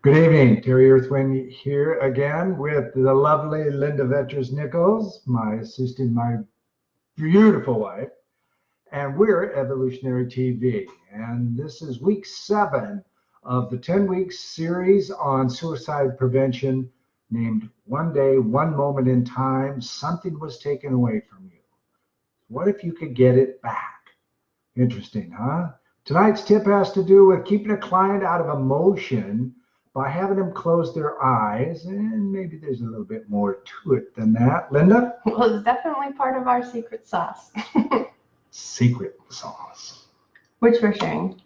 Good evening, Terry Earthwind here again with the lovely Linda Nichols, my assistant, my beautiful wife, and we're Evolutionary TV. And this is week 7 of the 10-week series on suicide prevention named One Day, One Moment in Time, Something Was Taken Away from You. What if you could get it back? Interesting, huh? Tonight's tip has to do with keeping a client out of emotion by having them close their eyes, and maybe there's a little bit more to it than that. Linda? Well, it's definitely part of our secret sauce. Secret sauce. Which we're sharing.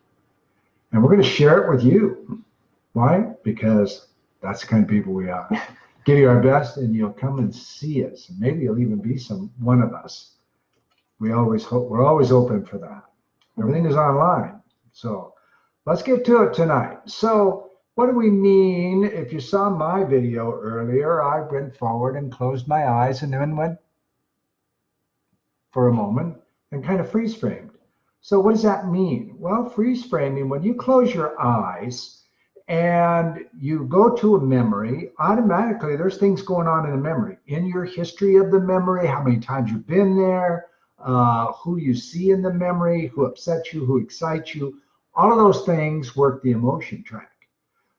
And we're going to share it with you. Why? Because that's the kind of people we are. Give you our best, and you'll come and see us. And maybe you'll even be one of us. We're always open for that. Everything is online. So let's get to it tonight. So what do we mean? If you saw my video earlier, I went forward and closed my eyes and then went for a moment and kind of freeze framed. So what does that mean? Well, freeze framing, when you close your eyes and you go to a memory, automatically there's things going on in the memory. In your history of the memory, how many times you've been there, who you see in the memory, who upsets you, who excites you, all of those things work the emotion track.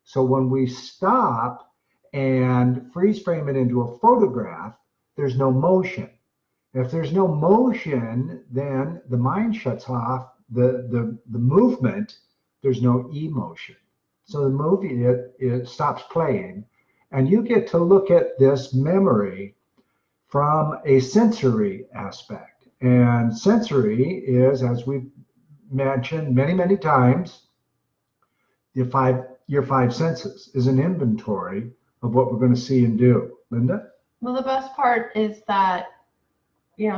So when we stop and freeze frame it into a photograph, there's no motion. If there's no motion, then the mind shuts off the movement. There's no emotion. So the movie, it stops playing, and you get to look at this memory from a sensory aspect. And sensory is, as we've mentioned many, many times, your five senses is an inventory of what we're going to see and do. Linda? Well, the best part is that,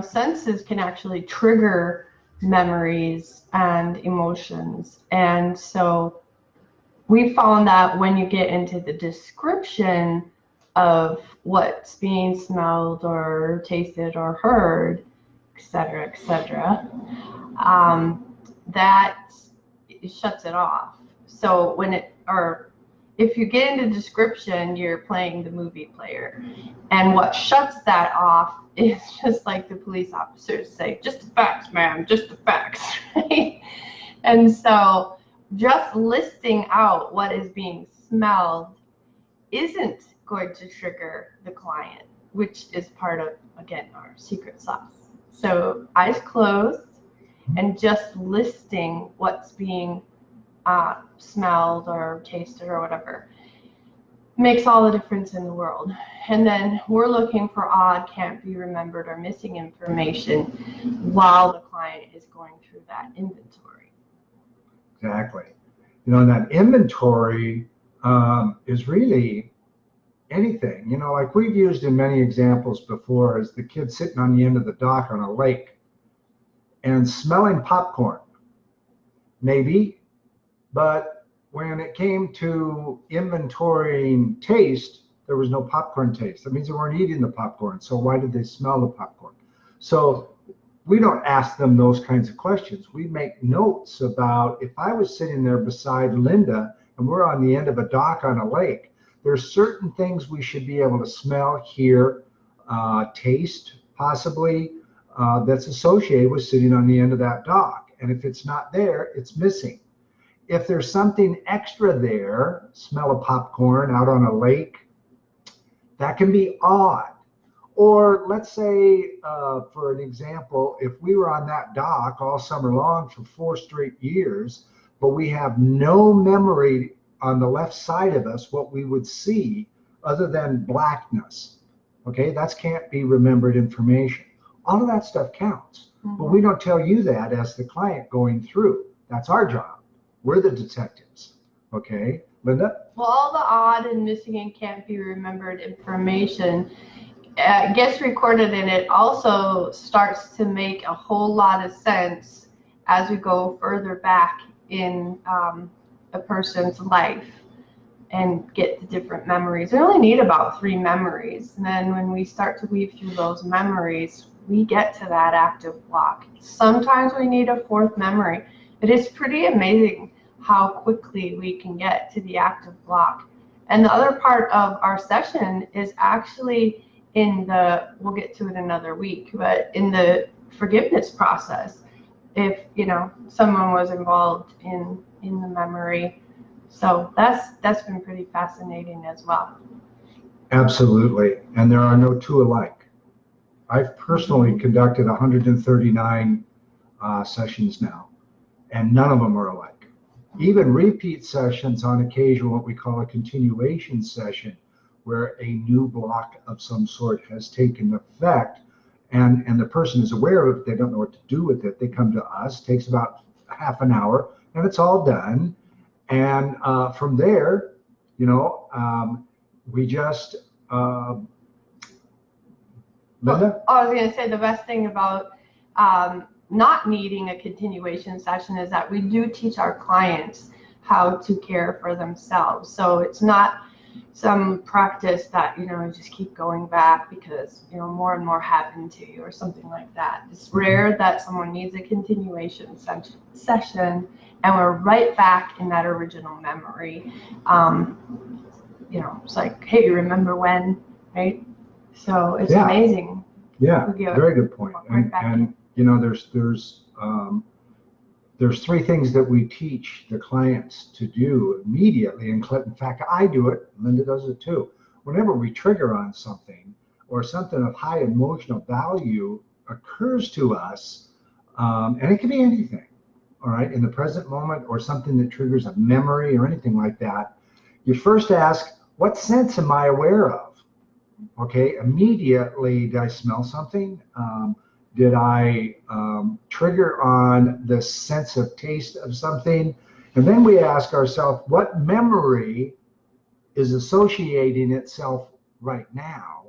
senses can actually trigger memories and emotions. And so we found that when you get into the description of what's being smelled or tasted or heard, etc., that it shuts it off. So if you get into description, you're playing the movie player. And what shuts that off is just like the police officers say, just the facts, ma'am, just the facts, right? And so just listing out what is being smelled isn't going to trigger the client, which is part of, again, our secret sauce. So eyes closed and just listing what's being smelled or tasted or whatever makes all the difference in the world. And then we're looking for odd, can't be remembered, or missing information while the client is going through that inventory. Exactly. And that inventory is really anything. Like we've used in many examples before, is the kid sitting on the end of the dock on a lake and smelling popcorn. Maybe. But when it came to inventorying taste, there was no popcorn taste. That means they weren't eating the popcorn. So why did they smell the popcorn? So we don't ask them those kinds of questions. We make notes about, if I was sitting there beside Linda and we're on the end of a dock on a lake, there's certain things we should be able to smell, hear, taste, possibly, that's associated with sitting on the end of that dock. And if it's not there, it's missing. If there's something extra there, smell of popcorn out on a lake, that can be odd. Or let's say, for an example, if we were on that dock all summer long for 4 straight years, but we have no memory on the left side of us what we would see other than blackness. Okay, that can't be remembered information. All of that stuff counts. Mm-hmm. But we don't tell you that as the client going through. That's our job. We're the detectives. Okay, Linda? Well, all the odd and missing and can't be remembered information gets recorded, and it also starts to make a whole lot of sense as we go further back in a person's life and get the different memories. We only need about 3 memories, and then when we start to weave through those memories, we get to that active block. Sometimes we need a 4th memory. It is pretty amazing how quickly we can get to the active block And the other part of our session is actually in the, we'll get to it another week, but in the forgiveness process, if, you know, someone was involved in the memory. So that's been pretty fascinating as well. Absolutely. And there are no two alike. I've personally conducted 139 sessions now, and none of them are alike. Even repeat sessions on occasion, what we call a continuation session, where a new block of some sort has taken effect, and the person is aware of it, they don't know what to do with it. They come to us, takes about half an hour, and it's all done. And from there, you know, we just, Linda? Well, I was going to say the best thing about not needing a continuation session is that we do teach our clients how to care for themselves. So it's not some practice that, you know, you just keep going back because, you know, more and more happen to you or something like that. It's rare that someone needs a continuation session and we're right back in that original memory. You know, it's like, hey, remember when, right? So it's amazing. Yeah, very good point. And you know, there's three things that we teach the clients to do immediately. In fact, I do it. Linda does it too. Whenever we trigger on something or something of high emotional value occurs to us, and it can be anything, all right, in the present moment or something that triggers a memory or anything like that, you first ask, what sense am I aware of? Okay, immediately, did I smell something? Did I trigger on the sense of taste of something? And then we ask ourselves, what memory is associating itself right now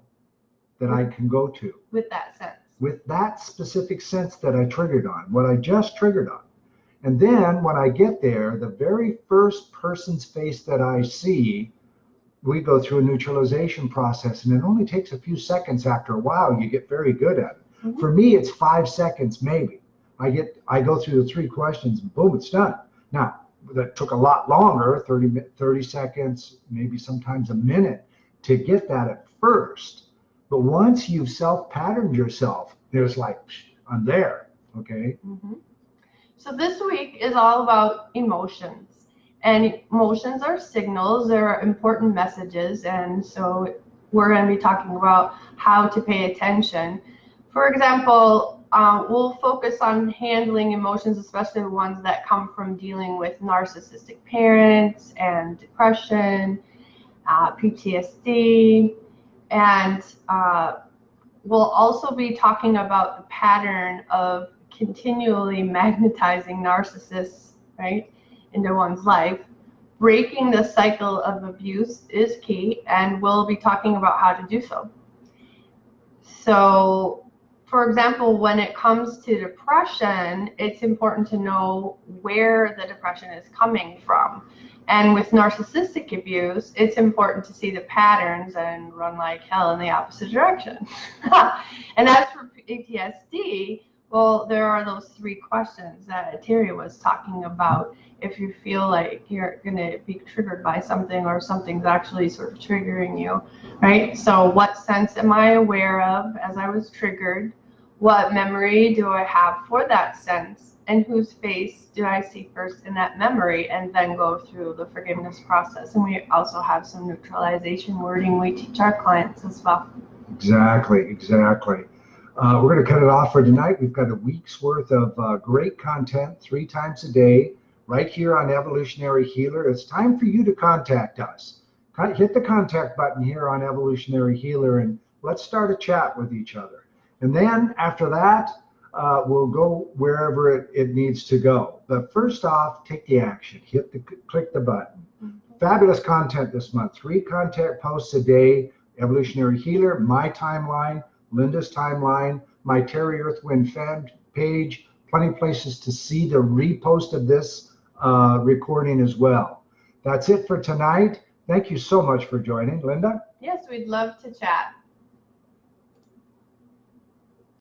that I can go to? With that sense. With that specific sense that I triggered on, what I just triggered on. And then when I get there, the very first person's face that I see, we go through a neutralization process, and it only takes a few seconds. After a while, you get very good at it. Mm-hmm. For me, it's 5 seconds maybe. I go through the 3 questions, and boom, it's done. Now, that took a lot longer, 30 seconds, maybe sometimes a minute to get that at first. But once you've self-patterned yourself, there's like, I'm there, okay? Mm-hmm. So this week is all about emotions. And emotions are signals, they're important messages, and so we're going to be talking about how to pay attention. For example, we'll focus on handling emotions, especially the ones that come from dealing with narcissistic parents and depression, PTSD, and we'll also be talking about the pattern of continually magnetizing narcissists, right, into one's life. Breaking the cycle of abuse is key, and we'll be talking about how to do so. So, for example, when it comes to depression, it's important to know where the depression is coming from. And with narcissistic abuse, it's important to see the patterns and run like hell in the opposite direction. And as for PTSD, well, there are those 3 questions that Terry was talking about. If you feel like you're going to be triggered by something or something's actually sort of triggering you, right? So what sense am I aware of as I was triggered? What memory do I have for that sense? And whose face do I see first in that memory? And then go through the forgiveness process. And we also have some neutralization wording we teach our clients as well. Exactly. We're going to cut it off for tonight. We've got a week's worth of great content 3 times a day right here on Evolutionary Healer. It's time for you to contact us. Hit the contact button here on Evolutionary Healer and let's start a chat with each other. And then after that, we'll go wherever it needs to go. But first off, take the action. Click the button. Fabulous content this month. 3 content posts a day. Evolutionary Healer, my timeline, Linda's timeline, my Terry Earthwind fan page, plenty of places to see the repost of this recording as well. That's it for tonight. Thank you so much for joining, Linda. Yes, we'd love to chat.